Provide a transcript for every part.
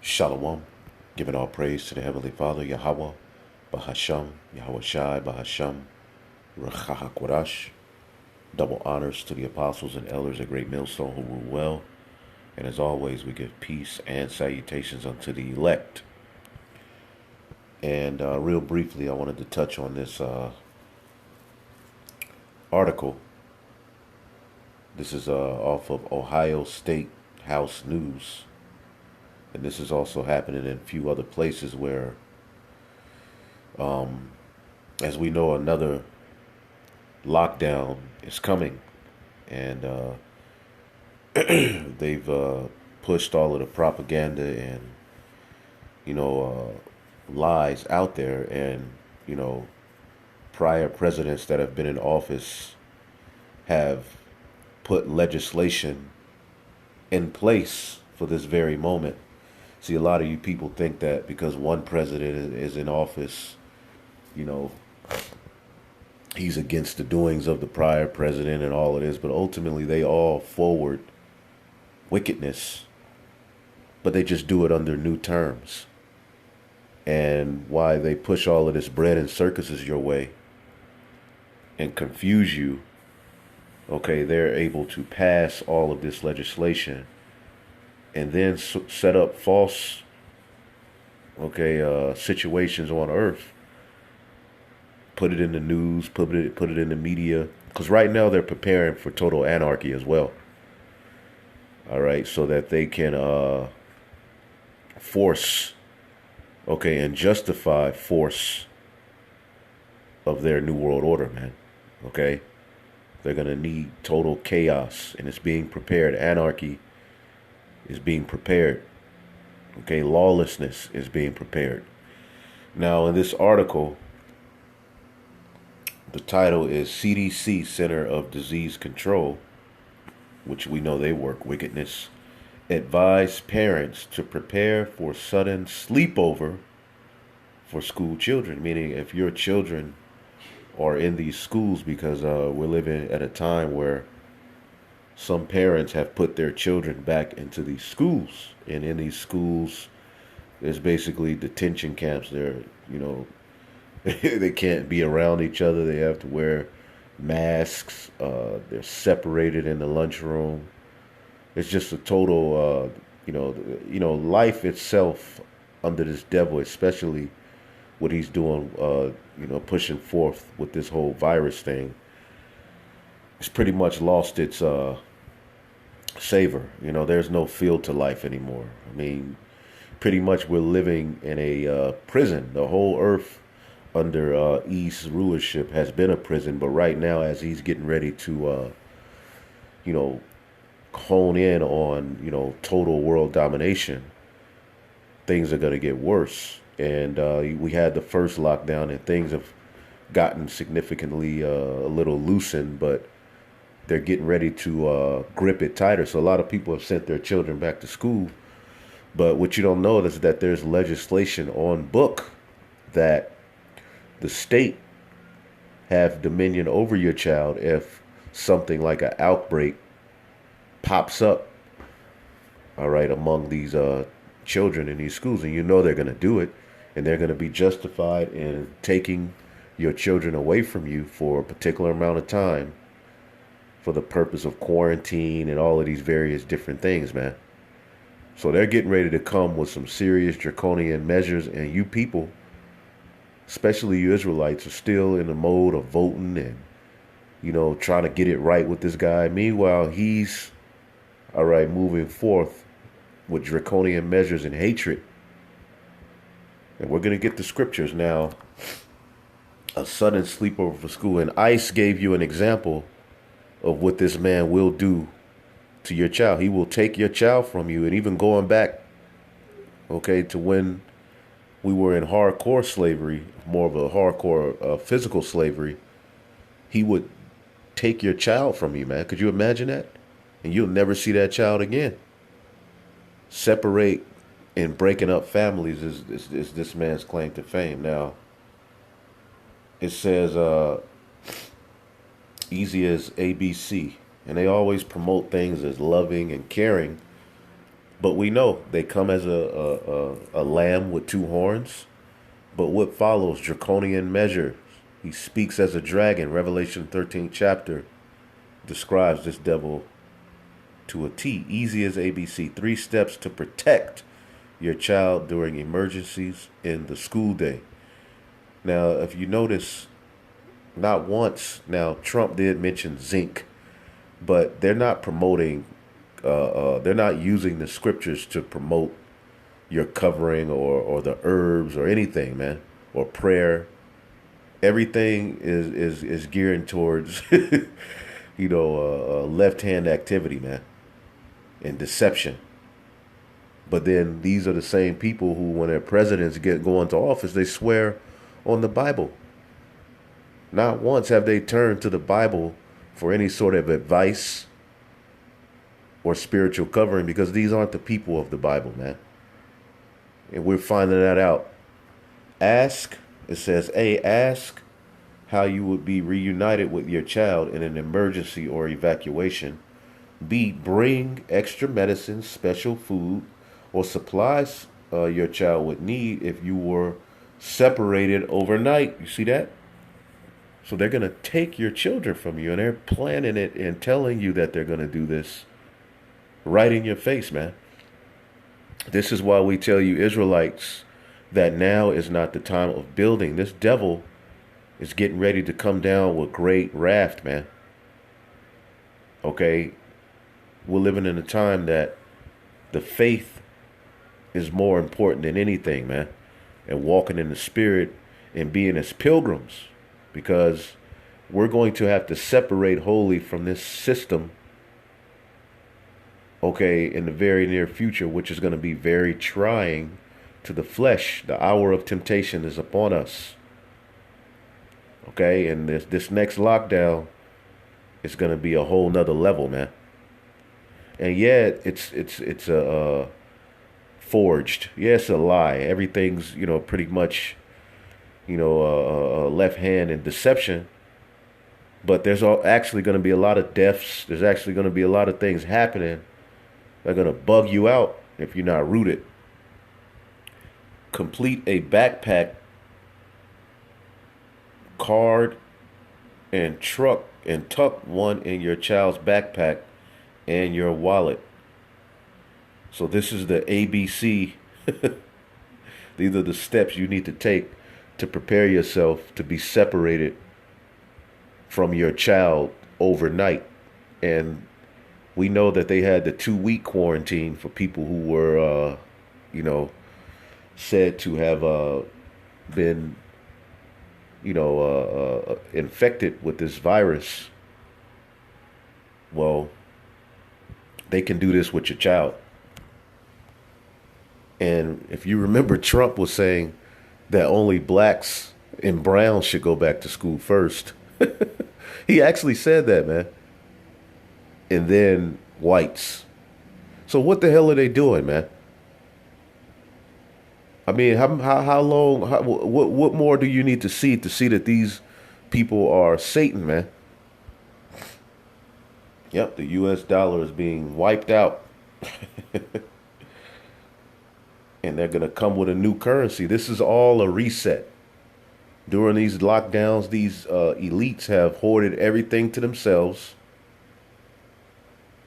Shalom, giving all praise to the Heavenly Father, Yahweh, Bahasham, Yahweh Shai, Bahasham, Rachahakwadash. Double honors to the apostles and elders at Great Millstone who rule well. And as always, we give peace and salutations unto the elect. And real briefly, I wanted to touch on this article. This is off of Ohio State House News. And this is also happening in a few other places where, as we know, another lockdown is coming. And they've pushed all of the propaganda and, lies out there. And, prior presidents that have been in office have put legislation in place for this very moment. See, a lot of you people think that because one president is in office, you know, he's against the doings of the prior president and all of this, but ultimately they all forward wickedness, but they just do it under new terms. And why they push all of this bread and circuses your way and confuse you, okay, they're able to pass all of this legislation and then set up false, situations on earth, put it in the news, put it in the media, because right now they're preparing for total anarchy as well. All right, so that they can force, and justify force of their new world order, man. Okay, they're gonna need total chaos, and it's being prepared. Anarchy is being prepared. Okay, lawlessness is being prepared. Now, in this article, the title is CDC, Center of Disease Control, which we know they work wickedness, advise parents to prepare for sudden sleepover for school children. Meaning, if your children are in these schools, because we're living at a time where some parents have put their children back into these schools. And in these schools, there's basically detention camps. They can't be around each other. They have to wear masks. They're separated in the lunchroom. It's just a total, life itself under this devil, especially what he's doing, pushing forth with this whole virus thing. It's pretty much lost its savor. There's no feel to life anymore. I mean, pretty much we're living in a prison. The whole earth under E's rulership has been a prison, but right now, as he's getting ready to, hone in on, total world domination, things are going to get worse. And we had the first lockdown, and things have gotten significantly a little loosened, but they're getting ready to grip it tighter. So a lot of people have sent their children back to school. But what you don't know is that there's legislation on book that the state have dominion over your child if something like an outbreak pops up, all right, among these children in these schools. And they're going to do it, and they're going to be justified in taking your children away from you for a particular amount of time for the purpose of quarantine and all of these various different things, man. So they're getting ready to come with some serious draconian measures, and you people, especially you Israelites, are still in the mode of voting and, trying to get it right with this guy. Meanwhile, he's, all right, moving forth with draconian measures and hatred. And we're going to get the scriptures now. A sudden sleepover for school. And ICE gave you an example of what this man will do to your child. He will take your child from you. And even going back, to when we were in hardcore slavery, more of a hardcore physical slavery, he would take your child from you, man. Could you imagine that? And you'll never see that child again. Separate and breaking up families is this man's claim to fame. Now, it says easy as ABC. And they always promote things as loving and caring. But we know they come as a lamb with two horns. But what follows? Draconian measure. He speaks as a dragon. Revelation 13th chapter describes this devil to a T. Easy as ABC. 3 steps to protect your child during emergencies in the school day. Now, if you notice, not once, now Trump did mention zinc, but they're not promoting, they're not using the scriptures to promote your covering or the herbs or anything, man, or prayer. Everything is gearing towards, left hand activity, man, and deception. But then these are the same people who, when their presidents go into office, they swear on the Bible. Not once have they turned to the Bible for any sort of advice or spiritual covering, because these aren't the people of the Bible, man. And we're finding that out. Ask, it says, A, ask how you would be reunited with your child in an emergency or evacuation. B, bring extra medicine, special food, or supplies your child would need if you were separated overnight. You see that? So they're going to take your children from you, and they're planning it and telling you that they're going to do this right in your face, man. This is why we tell you Israelites that now is not the time of building. This devil is getting ready to come down with great wrath, man. Okay? We're living in a time that the faith is more important than anything, man. And walking in the spirit and being as pilgrims, because we're going to have to separate wholly from this system, okay, in the very near future, which is going to be very trying to the flesh. The hour of temptation is upon us. Okay, and this next lockdown is going to be a whole nother level, man. And yeah, it's a forged. Yeah, it's a lie. Everything's, pretty much, left hand and deception. But there's actually going to be a lot of deaths. There's actually going to be a lot of things happening that are going to bug you out if you're not rooted. Complete a backpack, card, and truck, and tuck one in your child's backpack and your wallet. So this is the ABC. These are the steps you need to take to prepare yourself to be separated from your child overnight. And we know that they had the 2-week quarantine for people who were, said to have been, infected with this virus. Well, they can do this with your child. And if you remember, Trump was saying that only blacks and browns should go back to school first. He actually said that, man. And then whites. So what the hell are they doing, man? I mean, how long? What more do you need to see that these people are Satan, man? Yep, the U.S. dollar is being wiped out. And they're going to come with a new currency. This is all a reset. During these lockdowns, these elites have hoarded everything to themselves.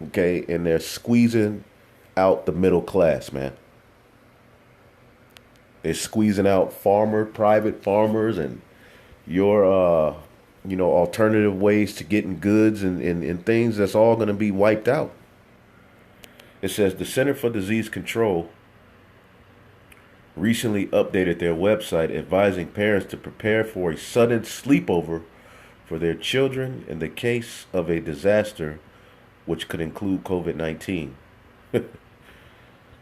Okay, and they're squeezing out the middle class, man. They're squeezing out private farmers, and your, alternative ways to getting goods and things. That's all going to be wiped out. It says the Center for Disease Control recently updated their website advising parents to prepare for a sudden sleepover for their children in the case of a disaster, which could include COVID-19.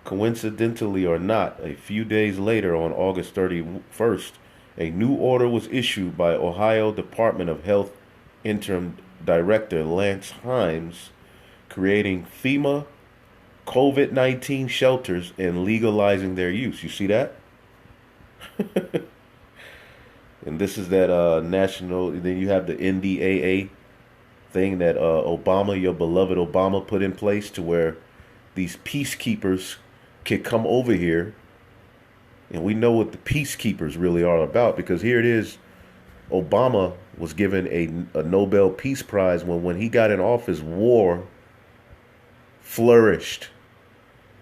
Coincidentally or not, a few days later, on August 31st, a new order was issued by Ohio Department of Health Interim Director Lance Himes, creating FEMA COVID-19 shelters and legalizing their use. You see that? And this is that national, then you have the NDAA thing that Obama, your beloved Obama, put in place, to where these peacekeepers can come over here, and we know what the peacekeepers really are about, because here it is. Obama was given a Nobel Peace Prize when he got in office, war flourished,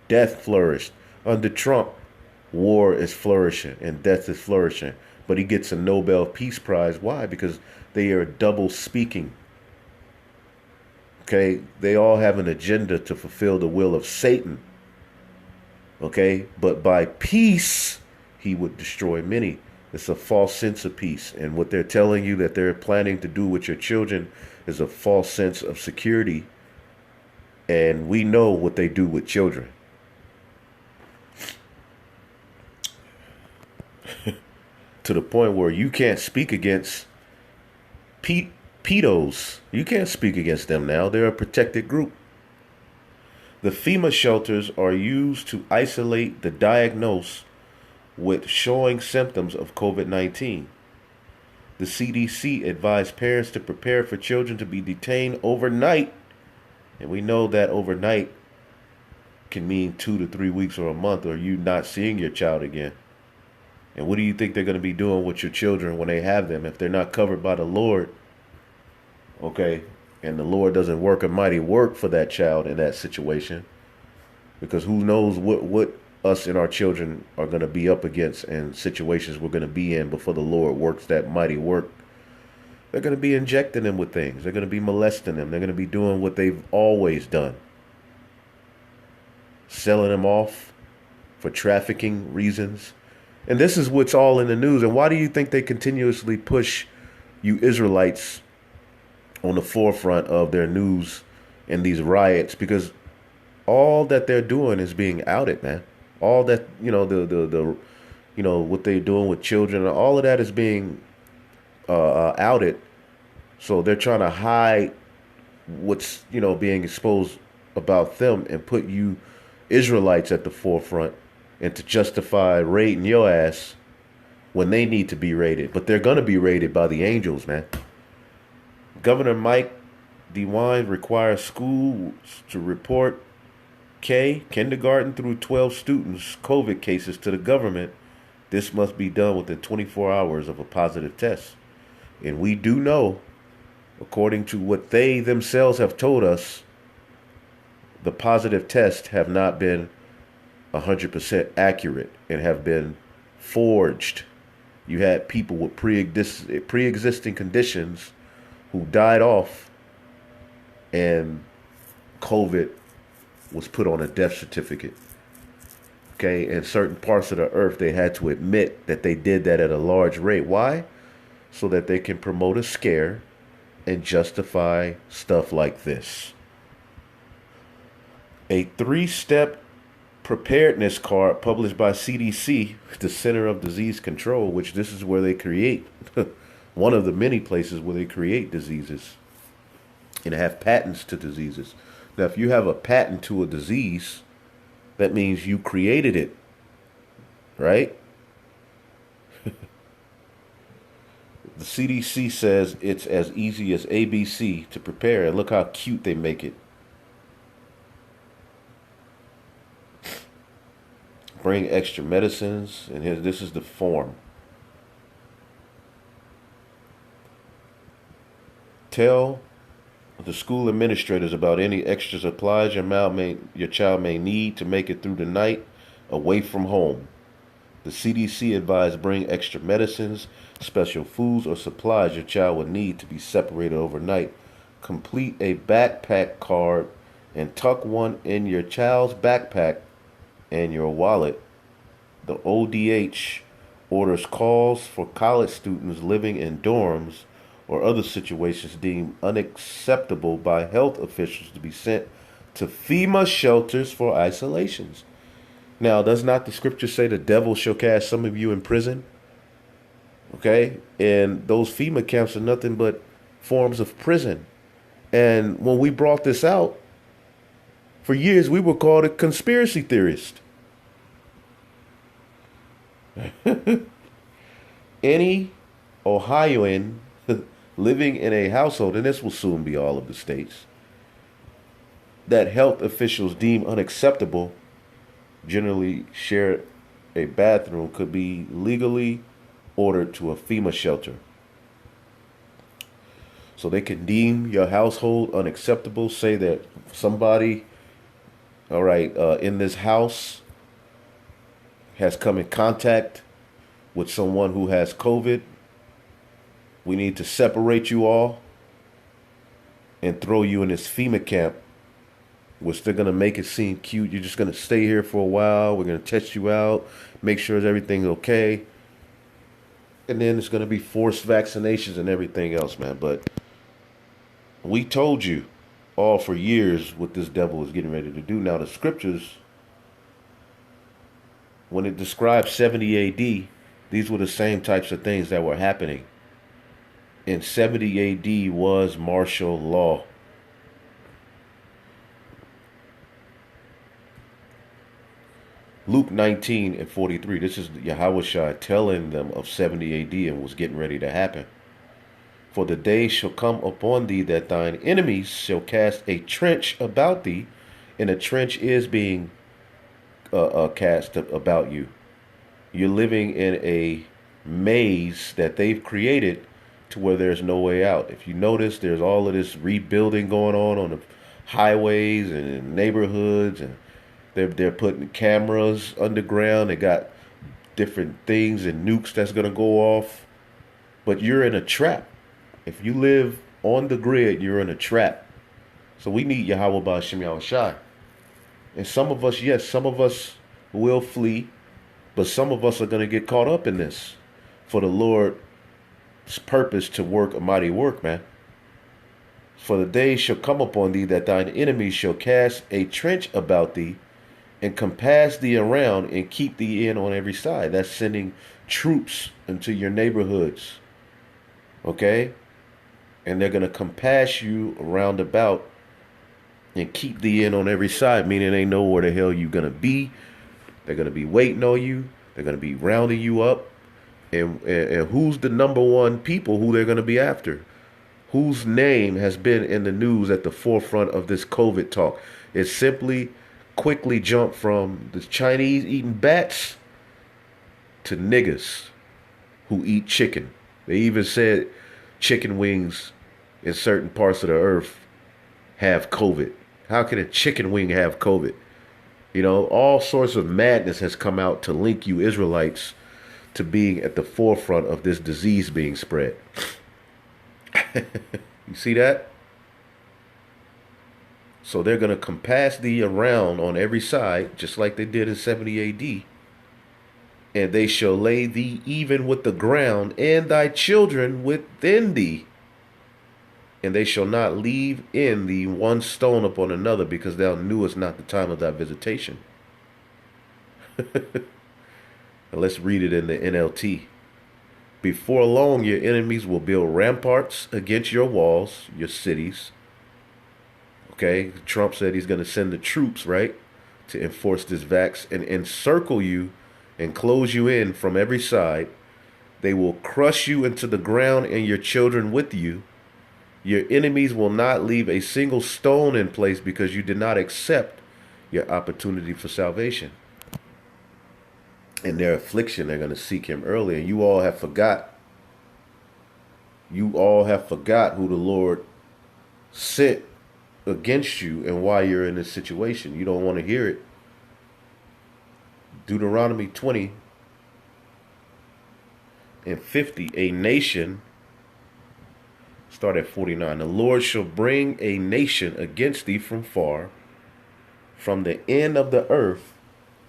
death flourished. Under Trump, war is flourishing and death is flourishing. But he gets a Nobel Peace Prize. Why? Because they are double speaking. Okay? They all have an agenda to fulfill the will of Satan. Okay? But by peace, he would destroy many. It's a false sense of peace. And what they're telling you that they're planning to do with your children is a false sense of security. And we know what they do with children. To the point where you can't speak against pedos. You can't speak against them now. They're a protected group. The FEMA shelters are used to isolate the diagnosed with showing symptoms of COVID-19. The CDC advised parents to prepare for children to be detained overnight. And we know that overnight can mean 2 to 3 weeks or a month, or you not seeing your child again. And what do you think they're going to be doing with your children when they have them if they're not covered by the Lord? Okay? And the Lord doesn't work a mighty work for that child in that situation. Because who knows what us and our children are going to be up against and situations we're going to be in before the Lord works that mighty work. They're going to be injecting them with things. They're going to be molesting them. They're going to be doing what they've always done. Selling them off for trafficking reasons. And this is what's all in the news. And why do you think they continuously push you Israelites on the forefront of their news in these riots? Because all that they're doing is being outed, man. All that, what they're doing with children, all of that is being outed. So they're trying to hide what's, being exposed about them and put you Israelites at the forefront and to justify raiding your ass when they need to be raided. But they're going to be raided by the angels, man. Governor Mike DeWine requires schools to report kindergarten through 12 students' COVID cases to the government. This must be done within 24 hours of a positive test. And we do know, according to what they themselves have told us, the positive tests have not been 100% accurate and have been forged. You had people with pre-existing conditions who died off, and COVID was put on a death certificate. Okay, in certain parts of the earth, they had to admit that they did that at a large rate. Why? So that they can promote a scare and justify stuff like this. A 3-step preparedness card published by CDC, the Center of Disease Control, which this is where they create, one of the many places where they create diseases and have patents to diseases. Now, if you have a patent to a disease, that means you created it, right? The CDC says it's as easy as ABC to prepare, and look how cute they make it. Bring extra medicines, and this is the form. Tell the school administrators about any extra supplies your child may need to make it through the night away from home. The CDC advised bring extra medicines, special foods, or supplies your child would need to be separated overnight. Complete a backpack card and tuck one in your child's backpack and your wallet. The ODH orders calls for college students living in dorms or other situations deemed unacceptable by health officials to be sent to FEMA shelters for isolations. Now, does not the scripture say the devil shall cast some of you in prison? Okay? And those FEMA camps are nothing but forms of prison. And when we brought this out, for years we were called a conspiracy theorist. Any Ohioan living in a household, and this will soon be all of the states, that health officials deem unacceptable generally share a bathroom could be legally ordered to a FEMA shelter. So they can deem your household unacceptable, say that somebody, all right, in this house has come in contact with someone who has COVID. We need to separate you all and throw you in this FEMA camp, which they're going to make it seem cute. You're just going to stay here for a while. We're going to test you out, make sure everything's okay. And then it's going to be forced vaccinations and everything else, man. But we told you all for years what this devil is getting ready to do. Now, the scriptures, when it describes 70 AD, these were the same types of things that were happening. In 70 AD was martial law. Luke 19 and 43. This is Yahushua telling them of 70 AD and what's getting ready to happen. For the day shall come upon thee that thine enemies shall cast a trench about thee, and a trench is being cast about you. You're living in a maze that they've created to where there's no way out. If you notice, there's all of this rebuilding going on the highways and in neighborhoods, and they're putting cameras underground. They got different things and nukes that's gonna go off, but you're in a trap. If you live on the grid, you're in a trap. So we need Yahweh Ba'Shem Yahushai. And some of us, yes, some of us will flee, but some of us are going to get caught up in this for the Lord's purpose to work a mighty work, man. For the day shall come upon thee that thine enemies shall cast a trench about thee and compass thee around and keep thee in on every side. That's sending troops into your neighborhoods. Okay? And they're going to compass you around about and keep thee in on every side, meaning they know where the hell you're going to be. They're going to be waiting on you. They're going to be rounding you up. And who's the number one people who they're going to be after? Whose name has been in the news at the forefront of this COVID talk? It simply quickly jumped from the Chinese eating bats to niggas who eat chicken. They even said chicken wings in certain parts of the earth have COVID. How can a chicken wing have COVID? You know, all sorts of madness has come out to link you Israelites to being at the forefront of this disease being spread. You see that? So they're going to compass thee around on every side, just like they did in 70 AD. And they shall lay thee even with the ground, and thy children within thee. And they shall not leave in thee one stone upon another, because thou knewest not the time of thy visitation. Let's read it in the NLT. Before long, your enemies will build ramparts against your walls, your cities. Okay, Trump said he's going to send the troops, right, to enforce this vax and encircle you and close you in from every side. They will crush you into the ground and your children with you. Your enemies will not leave a single stone in place because you did not accept your opportunity for salvation. In their affliction, they're going to seek him early. And you all have forgot. You all have forgot who the Lord sent against you and why you're in this situation. You don't want to hear it. Deuteronomy 20 and 50. A nation, start at 49. The Lord shall bring a nation against thee from far, from the end of the earth,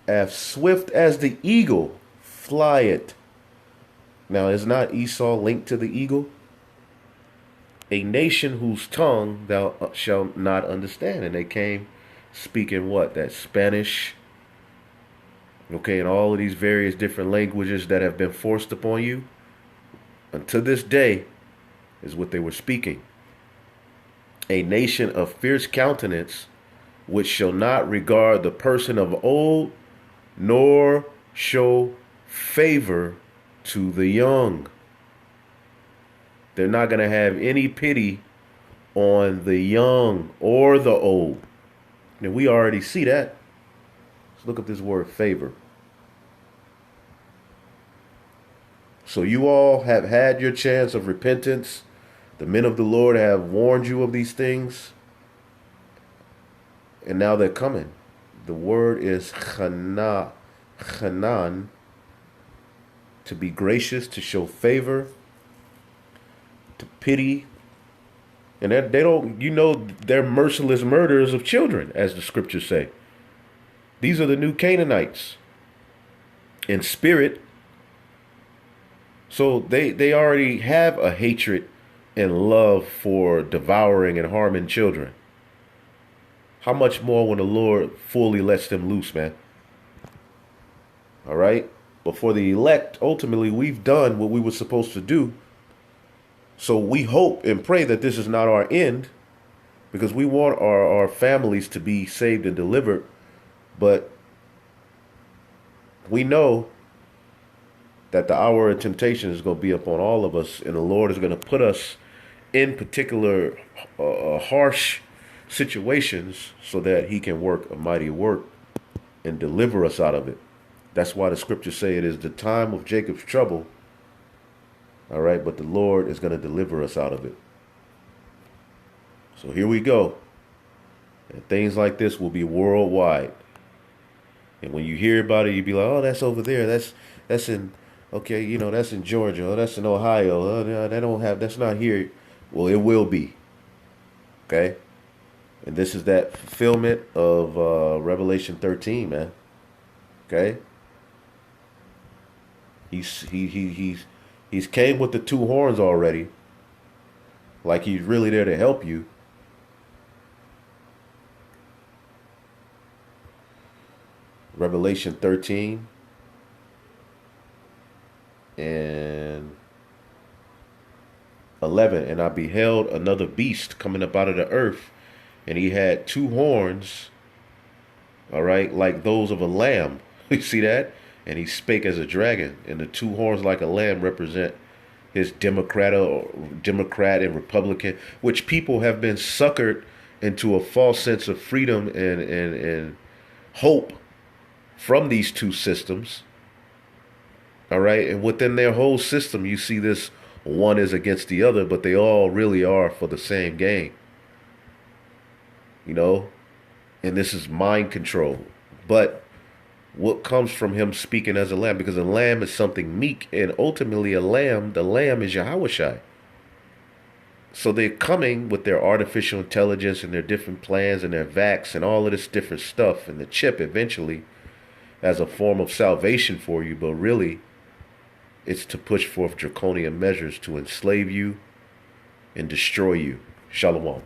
as swift as the eagle flieth. Now, is not Esau linked to the eagle? A nation whose tongue thou shalt not understand. And they came speaking what? That Spanish. Okay, and all of these various different languages that have been forced upon you. Until this day is what they were speaking. A nation of fierce countenance, which shall not regard the person of old, nor show favor to the young. They're not going to have any pity on the young or the old. And we already see that. Let's look up this word favor. So you all have had your chance of repentance. The men of the Lord have warned you of these things. And now they're coming. The word is chanan, to be gracious, to show favor, to pity. And they don't, they're merciless murderers of children, as the scriptures say. These are the new Canaanites in spirit. So they already have a hatred and love for devouring and harming children. How much more when the Lord fully lets them loose, man? All right? But for the elect, ultimately, we've done what we were supposed to do. So we hope and pray that this is not our end, because we want our families to be saved and delivered. But we know that the hour of temptation is going to be upon all of us, and the Lord is going to put us in particular harsh situations so that he can work a mighty work and deliver us out of it. That's why the scriptures say it is the time of Jacob's trouble. All right, but the Lord is going to deliver us out of it. So here we go. And things like this will be worldwide. And when you hear about it, you be like, oh, that's over there. That's in, okay, that's in Georgia. Oh, that's in Ohio. Oh, no, that's not here. Well, it will be. Okay? And this is that fulfillment of Revelation 13, man. Okay? He's came with the two horns already. Like he's really there to help you. Revelation 13 and 11. And I beheld another beast coming up out of the earth, and he had two horns, all right, like those of a lamb. You see that? And he spake as a dragon, and the two horns like a lamb represent his Democrat and Republican, which people have been suckered into a false sense of freedom and hope from these two systems. All right. And within their whole system, you see this one is against the other, but they all really are for the same game. And this is mind control. But what comes from him speaking as a lamb? Because a lamb is something meek, and ultimately the lamb is Yahushai. So they're coming with their artificial intelligence and their different plans and their vax and all of this different stuff and the chip eventually as a form of salvation for you. But really, it's to push forth draconian measures to enslave you and destroy you. Shalom.